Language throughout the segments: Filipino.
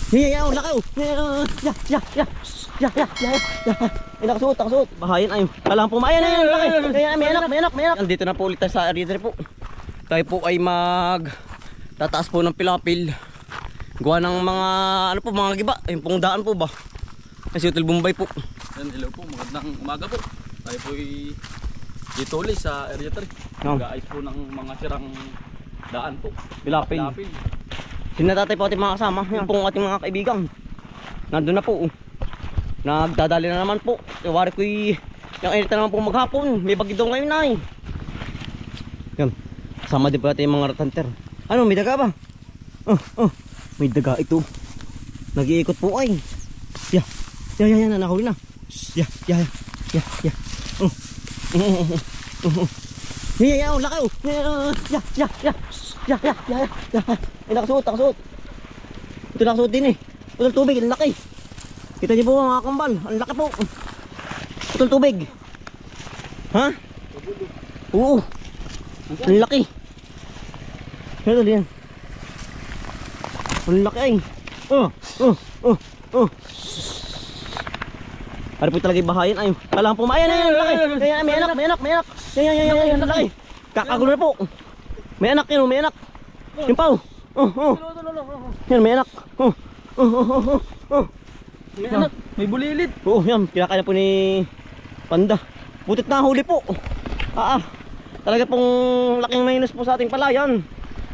Yan, laki oh. Ay, nakasuot. Bahayan ay. Kailangan pumayan na yan, laki. May anak. Dito na po ulit tayo sa area po. Tayo po ay tataas po ng pilapil. Gawa ng mga, mga giba. Yung pong daan po ba? Kasi Hotel Bombay po. Hello po, magandang umaga po. Tayo po ay dito ulit sa area 3. Nag-aayos po ng mga sirang daan po. Pilapil. Sinatatay po ating mga kasama. Yan pong ating mga kaibigan. Nandun na po. Nagdadali na naman po. Wari ko yung init na naman po maghapon. May bagyo daw ngayon ay. Yan. Kasama din po natin yung mga rat hunter. Ano, may daga ba? May daga ito. Nag-iikot po ay. Yan, nahuli na. Yan. Yan, laki oh. Ay, nakasuot. Ito nakasuot din eh. Putol tubig, ang laki. Kita niyo po mga kambal, ang laki po. Putol tubig. Ha? Oo. Ang laki. Ito din. Ang laki ay. Ano po talaga bahayan ay. Kailangan pumayan na yan, laki. May anak. Yan, laki. Kakagulo na po. May anak yun, may anak. Yung pao. Yan, may anak. May anak, may bulilit. Oo, yan, kinakaya po ni Panda. Butit na huli po. Talaga pong laking minus po sa ating palayan.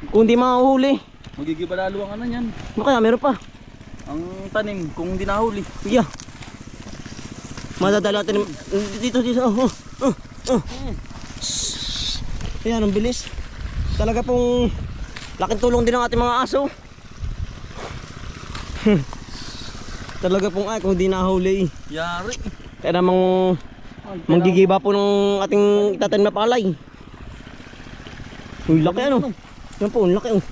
Kung di mahuhuli. Magigiba lalo ang ano yan. Ano kaya, meron pa. Ang tanim kung di nahuli. Yeah. Madadala natin dito. Ayan, ang bilis. Talaga pong laking tulong din ng ating mga aso. Talaga pong kung di nahuli. Yari. Kaya namang manggigiba po ng ating itatanim na palay. Uy, laki ano. Yan po, laki oh.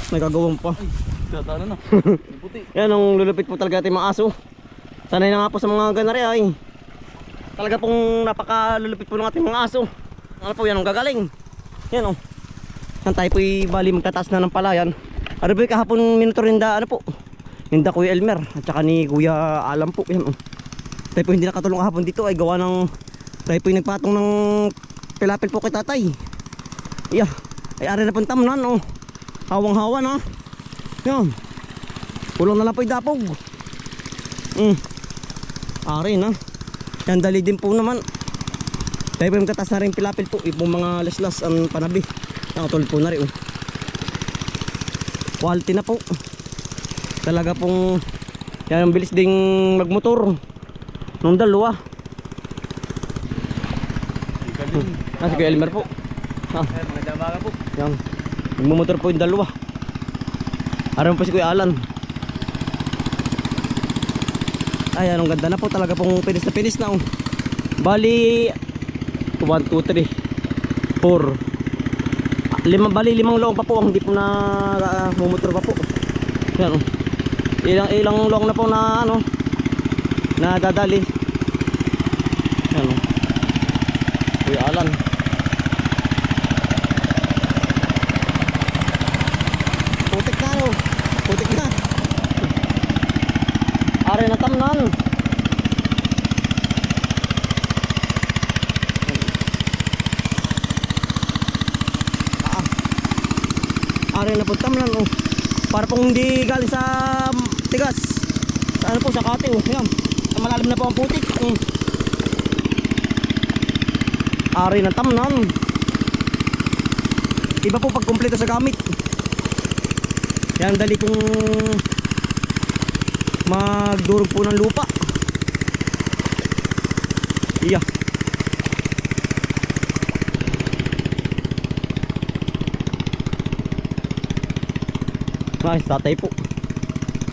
May gagawin pa. Tata na. Puti. Yan ang lulupit po talaga ating mga aso. Sanay na nga po sa mga ganari ay. Talaga pong napakalulupit po ng ating mga aso. Ano po yan ang gagaling. Yan oh. Yan tayo po bali magtataas na ng palayan. Ano po kahapon minutorinda ano po. Ninda Kuya Elmer at saka ni Kuya Alam po. Yan oh. Tayo po hindi nakatulong kahapon dito ay gawa ng tayo po nagpatong ng pilapil po kay tatay. Yeah. Ay ari na pong tamnan oh. Hawang-hawa na. Yan. Kulong na lang po yung dapog. Ari na. Yan dali din po naman. Tayo po yung katas na rin pilapil po. Yung mga laslas ang panabi. Nakatulad po na rin oh. Quality na po. Talaga pong yan ang bilis ding magmotor. Nung dalawa. Si Kuya Elmer po. Magandang umaga po. Yan. Magmumotor po yung dalawa. Araw po si Kuya Alan. Ayan, ang ganda na po talaga pong pinis na oh. Bali 1, 2, 3 4 bali 5 long pa po. Hindi po na mumotor pa po. Yan oh. Ilang long na po na ano na dadali. Yan oh. Kuya Alan. Putik na oh. Putik na. Are na tamnan. Are na po tamnan oh. Para pong hindi galing sa tigas. Sa ano po sa kate oh. Yan. Malalim na po ang putik. Are na tamnan. Iba po pag kumpleto sa gamit. Yan dali kong magdurog po ng lupa. Iya. Nice, tatay po.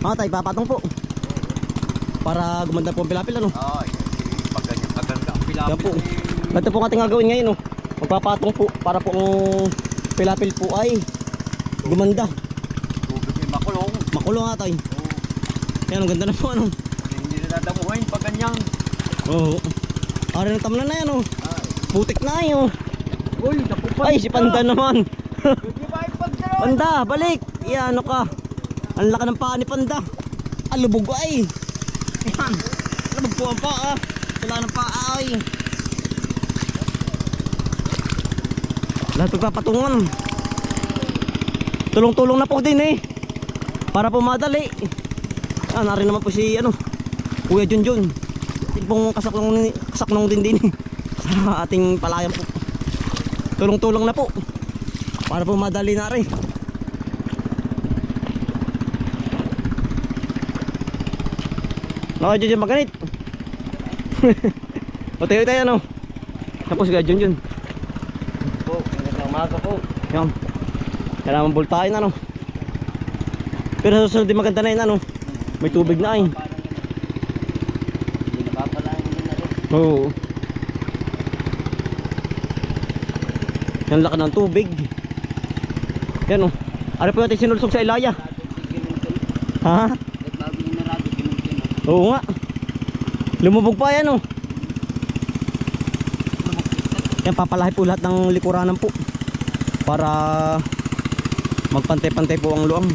Tatay, papatong po. Para gumanda po ang pilapil ano. Ay, pag ganyan kaganda ang pilapil. Yan po. Ito po ang ating gagawin ngayon oh. Magpapatong po para po ang pilapil po ay gumanda. Tubig ay makulong. Makulong nga tayo. Yan, ang ganda na po ano. Hindi na nadamuhin pag ganyan. Oo. Ari na tamlan na yan oh. Putik na yun. Uy, napupad. Ay, si Panda naman. Hindi ba ipagkaroon? Panda, balik. Iya, ano ka? Ang laki ng paa ni Panda. Alubog ay. Ayan. Alubog po ang paa. Wala ng paa ay. Lahat pagpapatungan. Tulong-tulong na po din eh. Para po madali. Narin naman po si Kuya Junjun. Yung pong kasaknong din sa ating palayan po. Tulong-tulong na po. Para po madali na rin. Junjun maganit. O tayo tapos Kuya Junjun. Po, magandang umaga po. Yan. Kailangan bultahin Pero sa susunod din maganda na yun May tubig na ay. Hindi napapalain din na rin. Oo. Yan laki ng tubig. Yan Ano po natin sinulsog sa Ilaya? Ha? At bago yung narado, kinuntin. Oo nga. Lumubog pa yan Yan papalahi po lahat ng likuranan po. Para magpantay-pantay po ang luang.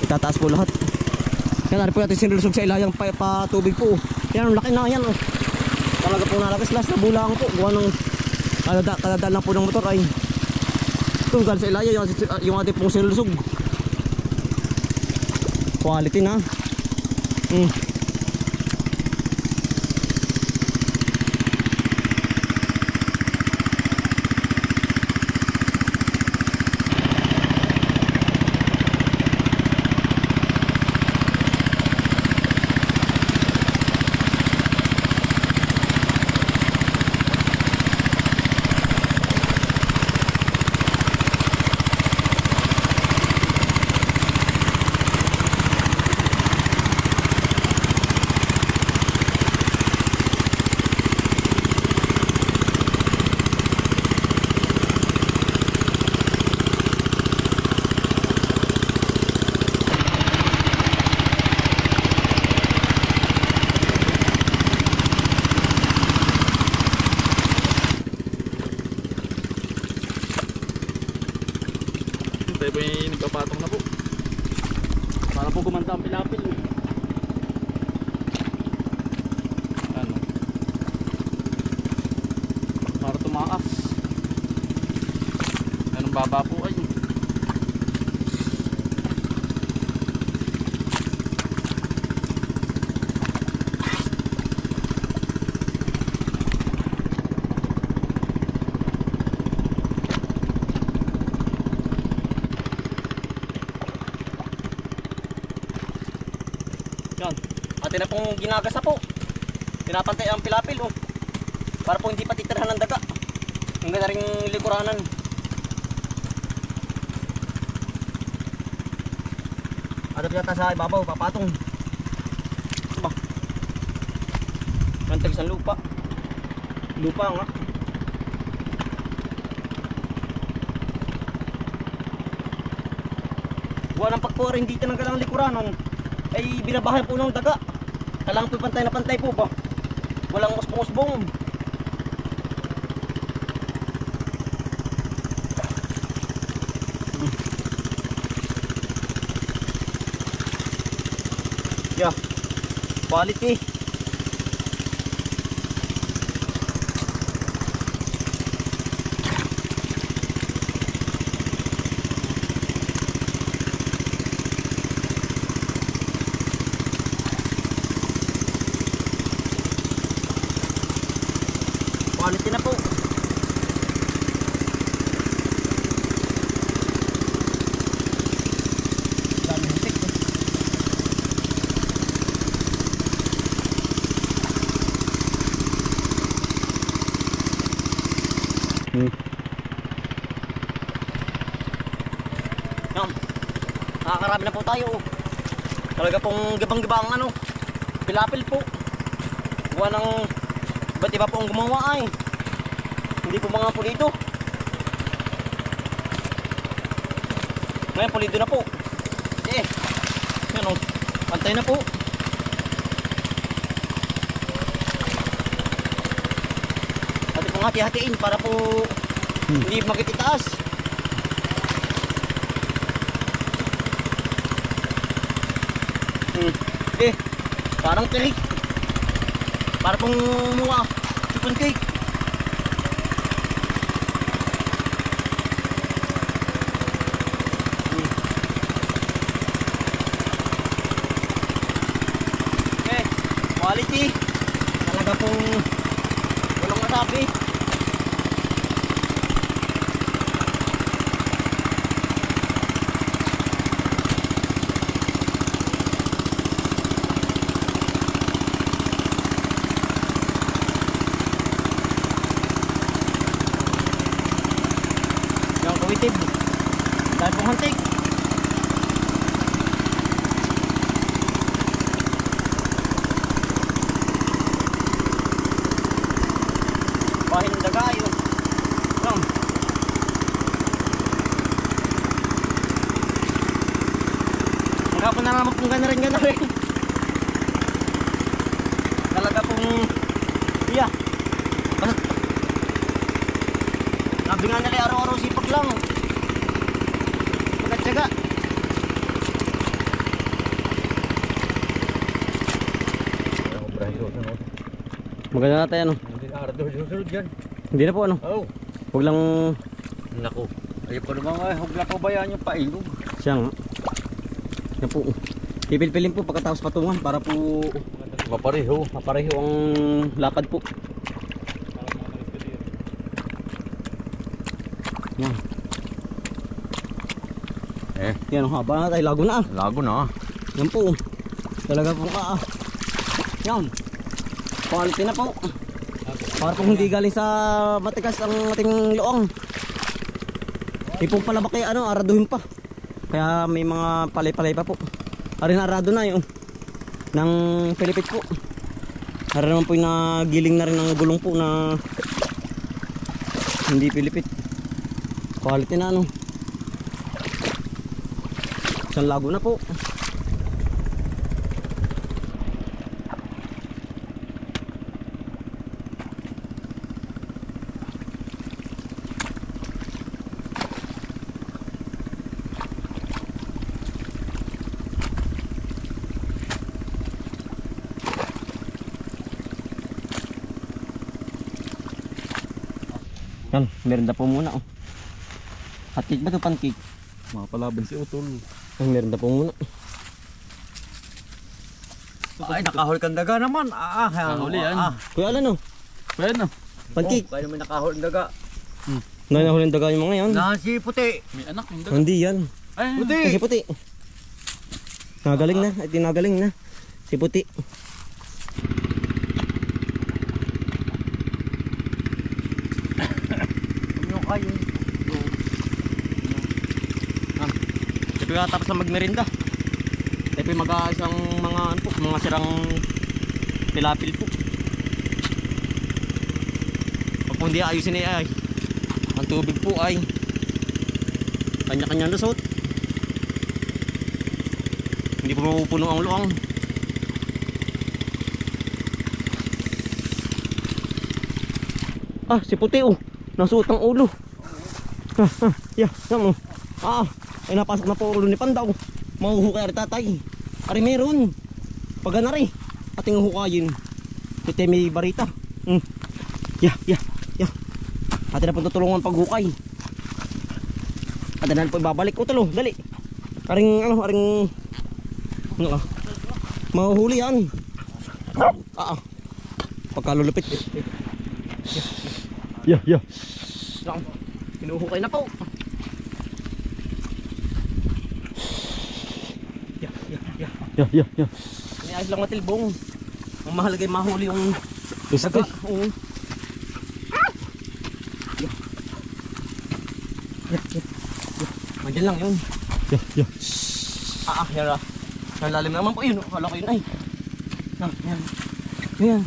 Itataas po lahat. Yan ano po natin sinulsog sa Ilayang tubig po. Yan laki na yan Talaga po nalagas-las na bulang po. Gawa ng kadadal lang po ng motor ay. Ito galing sa Ilaya yung ating pong sinulsog. Quality na. Tayo po yung nagpapatong na po. Para po gumanda ang pilapil. Para tumaas. Anong baba po ay. Yan. Atin na pong ginagasa po. Pinapantay ang pilapil para po hindi patitirahan ng daga. Ang ganda ring likuranan. Ada yata sa ibabaw, papatong. Diba? Mantag sa lupa. Lupa nga. Walang pagkuha dito ng galang likuranan. Ay binabahan po ng daga. Kailangan po pantay na pantay po ba? Walang usbong-usbong. Yeah. Quality. Quality na po. Dami husik. Yan. Nakakarami na po tayo. Talaga pong gabang-gabang pilapil po. Gawa ng ba't iba po ang gumawa ay. Hindi po mga pulido. Ngayon pulido na po. Yan pantay na po. Pati pong hati-hatiin para po hindi magititaas. Eh, parang cake. Para pong mga chicken cake. Okay, quality. Talaga pong walang masabi. Yung kawitib. Dahil pong hantik. Bahin ng daga yun. Yan. Hanggang na naman pong gana rin. Talaga pong iya. Sabi nga nila araw-araw sipag lang. Pagkatsaga. Maganda natin ano. Hindi na arado susunod yan. Hindi na po ano. Oh. Huwag lang Naku. Ay pa naman ay huwag na ko bayan yung pailog. siyang. Yan po. Pipilpilin po pagkatapos patungan para po Mapareho. mapareho ang lakad po. Yan. Yan ang haba na tayo. Lago na ah. Lago na. Yan po. Talaga po yan. Quality na po. Para po hindi galing sa matigas ang ating loong. Hindi po pala ba kaya ano, araduhin pa. Kaya may mga palay-palay pa po. Arin arado na yun. Ng Pilipit po. Arin naman po yung nagiling na rin ng gulong po na hindi Pilipit. Quality na ano. Isang lago na po. Yan, merenda po muna oh. Hot cake ba ito? Pancake? Mga palaban si Utol. Ay, merenda po muna. Ay nakahol kang daga naman. Nakahuli yan. Kuya Alan oh. Pwede na. Pancake. Kaya naman nakahol ang daga. Nahulin daga yung mga yan. Nasi puti. May anak yung daga. Hindi yan. Ay, Puti. Kasi puti. Nagaling na. Ay, tinagaling na. Si puti. Ano kayo? Ito yung tapos na magmerinda. Ito yung mag-aasang mga, ano po, mga sirang pilapil po. Pag po hindi ayusin ay ang tubig po ay kanya-kanya lusot. Hindi po mapupuno ang luang. Ah, si puti oh. Nasuot ang ulo. Yeah, yan oh. Ay napasok na po ulo ni Pandaw. Mahuhukay ari tatay. Ari meron. Pag na rin. Ating hukayin. Ito may barita. Yeah. Atin na po tutulungan paghukay. Atin na po ibabalik. O talo, dali. Aring mahuhuli yan. Pagkalulupit. Yeah. Hinuhukay na po. Yeah. May ayos lang matilbong. Ang mahalaga ay mahuli yung daga. Oo. Yeah. Mandiyan lang yun. Yeah. Yan ah. Nalalim naman po yun. Akala ko yun ay. Yan.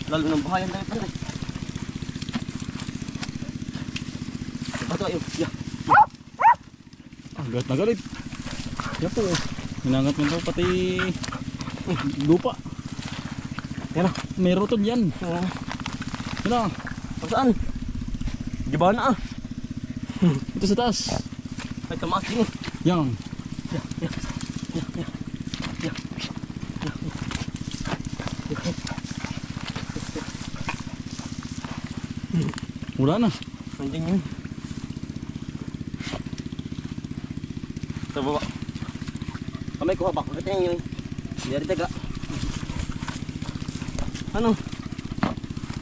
Lalo ng bahayan tayo pala. Bato ayun. Yeah. galit na galit. Yan po. Hinangat mo daw pati lupa. Yan na. May rotod yan. Oo. Yan na. Saan? Di ba na ah? Ito sa taas. Ay tamaas din. Yan. Wala na. Nandiyan yun. Sa baba. Kamay ko habak. Ito yun. Dari taga. Ano?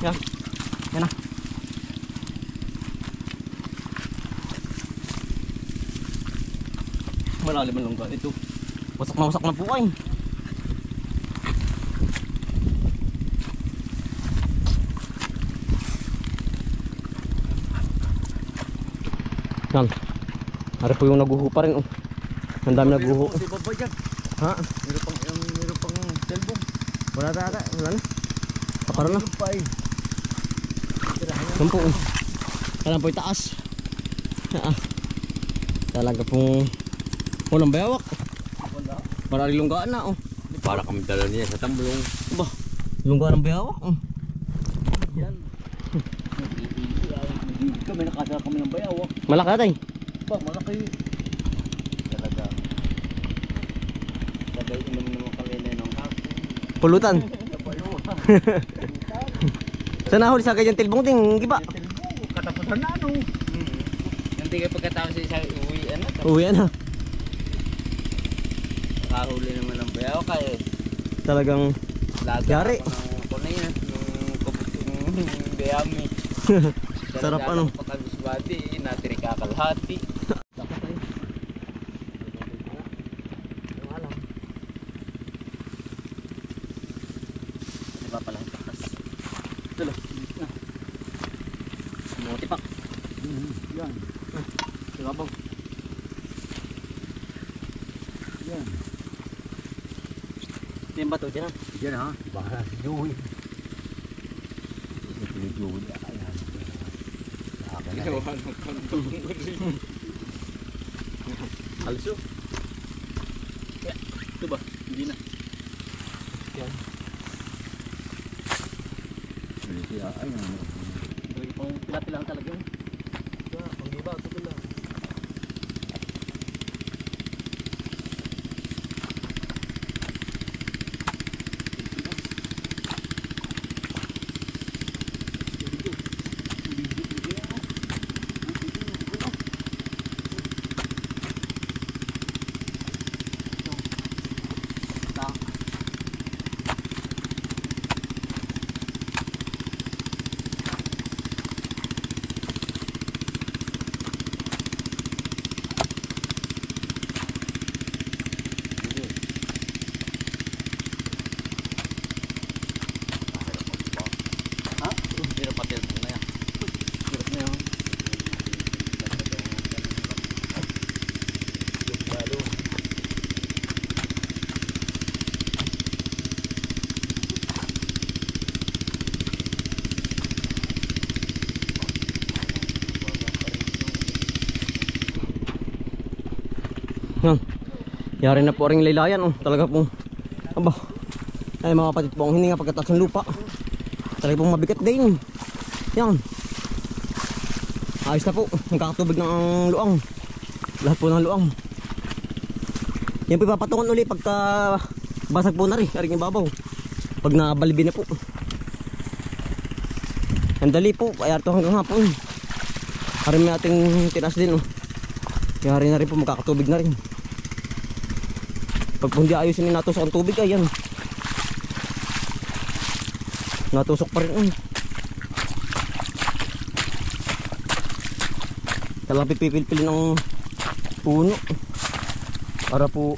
Yan. Yan na. Malalim ang lungga ito. Wasak na wasak na po ay. Yan. Hari po yung naguho pa rin. Oh. Ang dami naguho. Di ba ba dyan? Ha? Meron pang selbong. Wala na ata. Wala na. Kaparo na. Meron pa eh. Yan po. Kailan po itaas. Talaga pong walang bayawak. Wala. Para lunggaan na. Oh. Para kami dala niya sa tamblong. Ba? Lunggaan ng bayawak. Oh. Yan. Hindi kami nakasala kami ng bayawak. Malaki atay. Ba, malaki. Talaga. Sabay inom naman kami na ng hapon. Pulutan. Sa bayawak. Sa nahuli sa ganyan tilbong ding giba. Katapusan na ano. Hindi kayo pagkatapos sa uwi ano. Uwi na. Nakahuli naman ng bayawak kaya. Talagang Laga Yari. ako na yan. Yung bayami. sarap ano. Pagkabisbati, natiri kakalhati. Dapat tayo. Alam. Diba pala ang takas. Tulo. Mga tipak. Yan. Diba bang? Yan. Ito yung bato dyan ha. Yan ha. Baka si Joey. Si Joey. Halso. Ito ba? Hindi na. Yan. Lagi pang pila-pilaan talaga yun. Pang diba, ito lang. Yan. Yari na po rin laylayan. Oh. Talaga pong aba. Ay mga kapatid po ang hininga pagkatapos ng lupa. Talaga pong mabigat din. Yan. Ayos na po. Nagkakatubig ng luang. Lahat po ng luang. Yan po ipapatungan ulit pagka basag po na rin. Aring ibabaw. Pag nabalibi na po. Ang dali po. Kaya ito hanggang hapon. Harin may ating tinas din. Oh. Kaya rin na rin po magkakatubig na rin. Pag hindi ayusin yung natusok ang tubig, ayan. Natusok pa rin. Talagang pipipil-pil ng puno. Para po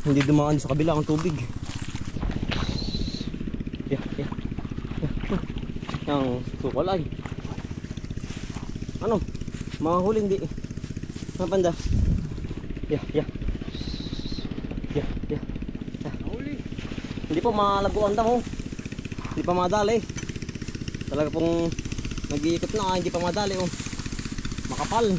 hindi dumaan sa kabila ang tubig. Yeah. Yang sukal ay. Ano? Mga huli hindi. Mga banda. Yeah. Nahuli. Hindi po malaguan daw. Hindi pa madali. Talaga pong nag-iikot na, hindi pa madali oh. Makapal.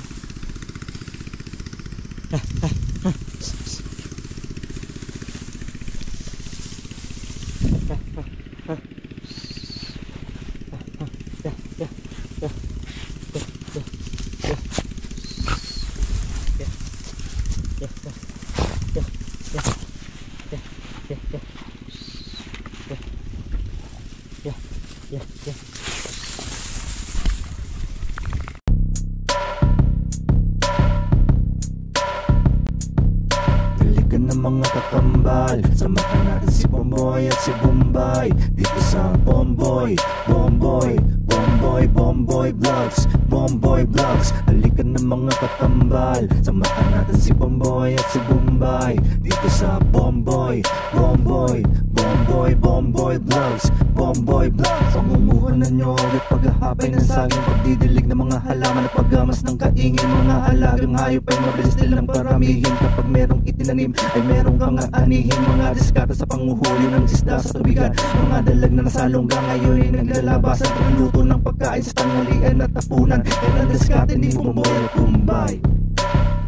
mga kakambal, samahan natin si Bomboy at si Bombay dito sa Bomboy, Bomboy, Bomboy, Bomboy Vlogs, Bomboy Vlogs. Halika na mga kakambal, samahan natin si Bomboy at si Bombay dito sa Bomboy, Bomboy, Bomboy, Bomboy Vlogs, Bomboy Vlogs. Pangunguhan na nyo ulit paghahapay ng saging, pagdidilig ng mga halaman at paggamas ng kaingin. Mga alagang hayop ay mabilis nilang paramihin. Kapag merong itinanim ay merong kang aanihin. Mga diskata sa panguhuli ng isda sa tubigan, mga dalag na nasalongga ngayon ay naglalabasan. Pagluto ng pagkain sa tanghalian at tapunan, yan ang diskate ni Bomboy at Bombay.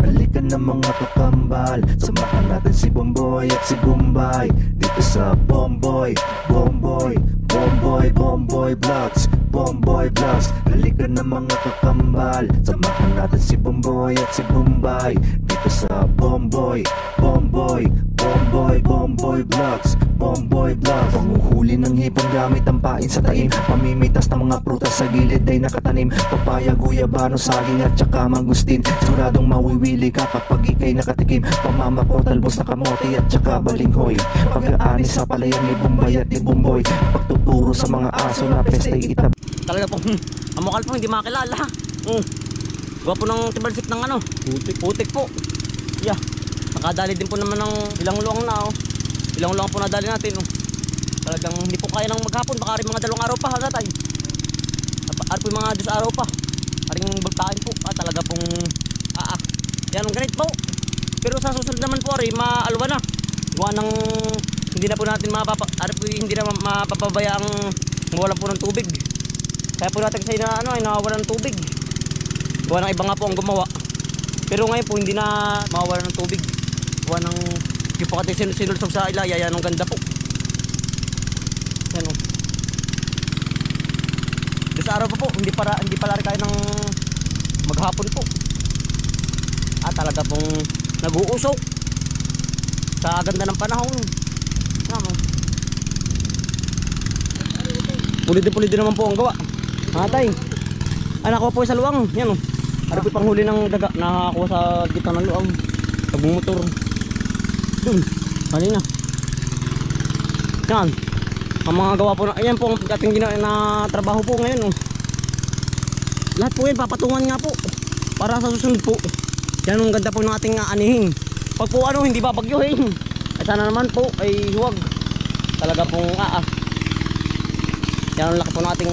Halika na mga kakambal, samahan natin si Bomboy at si Bombay dito sa Bomboy, Bomboy, Bomboy, Bomboy Vlogs, Bomboy Vlogs. Halika na mga kakambal, samahan natin si Bomboy at si Bombay dito sa Bomboy, Bomboy, Bomboy, Bomboy Vlogs, Bomboy Vlogs. Panguhuli ng hipon gamit ang pain sa taim, pamimitas ng mga prutas sa gilid ay nakatanim. Papaya, guyabano, saging at saka mangustin. Siguradong mawiwili ka kapag ikay nakatikim. Pamamako, talbos na kamote at saka balinghoy. Pag-aani sa palayan ni Bombay at ni Bomboy, pagtuturo sa mga aso na pestay itab. Talaga po, ang mukal po hindi makilala. Gawa po ng tibalsik ng ano, putik po. Yeah, nakadali din po naman ng ilang luang na. Ilang luang po nadali natin. Talagang hindi po kaya nang maghapon, baka rin mga 2 araw pa hagatay. At po mga 10 araw pa. Aring bagtain po, talaga pong yan ang ganit po. Pero sa susunod naman po ari maalwa na. Gawa ng hindi na po natin hindi na mapapabaya ang mawala po ng tubig. Kaya po natin kasi na ay nawawala ng tubig. Gawa ng iba nga po ang gumawa. Pero ngayon po hindi na mawawala ng tubig. Gawa ng yung po kasi sinulsog sa ilaya, yan ang ganda po. Yan o. Sa araw pa po, hindi pala rin kaya ng maghapon po. Talaga pong nag-uusok sa ganda ng panahon. Yan o. Pulid din naman po ang gawa. Tay, nakuha po sa luwang. Yan o. Ano po panghuli ng daga, nakakuha sa gitna ng luwang. Sa buong motor. Dun, kanina. Yan. Ang mga gawa po na, ayan po ang ating na trabaho po ngayon. Lahat po yan, papatungan nga po. Para sa susunod po. Yan ang ganda po ng ating aanihin. Pag po hindi babagyuhin. Ay sana naman po, ay huwag. Talaga pong yan ang laki po ng ating.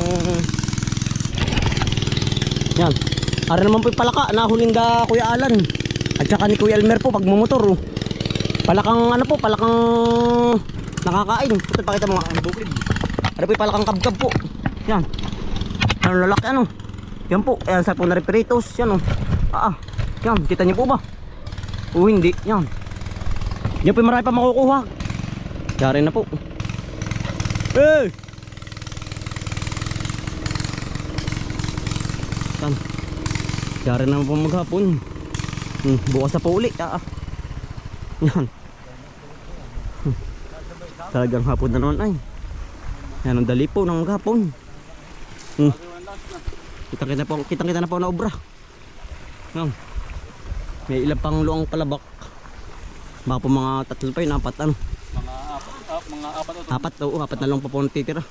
Yan. Ara naman po yung palaka, nahuling da Kuya Alan. At saka ni Kuya Elmer po pag mumotor. Palakang palakang nakakain. Ito pakita mo nga ang bukid. Ano po yung palakang kabkab po. Yan. Ano lalaki Yan po. Ayan sa po na reperitos. Yan Yan. Kita niyo po ba? Hindi. Yan. Yan po yung marami pa makukuha. Yari na po. Yan. Yari na po maghapon. Bukas na po uli. Yan. Talagang hapon na naman ay. Yan ang dali po ng hapon. Kitang-kita na po na obra. Yan. May ilang pang luang palabak. Baka po mga 3 pa yun, 4 Mga 4 apat na lang pa po natitira.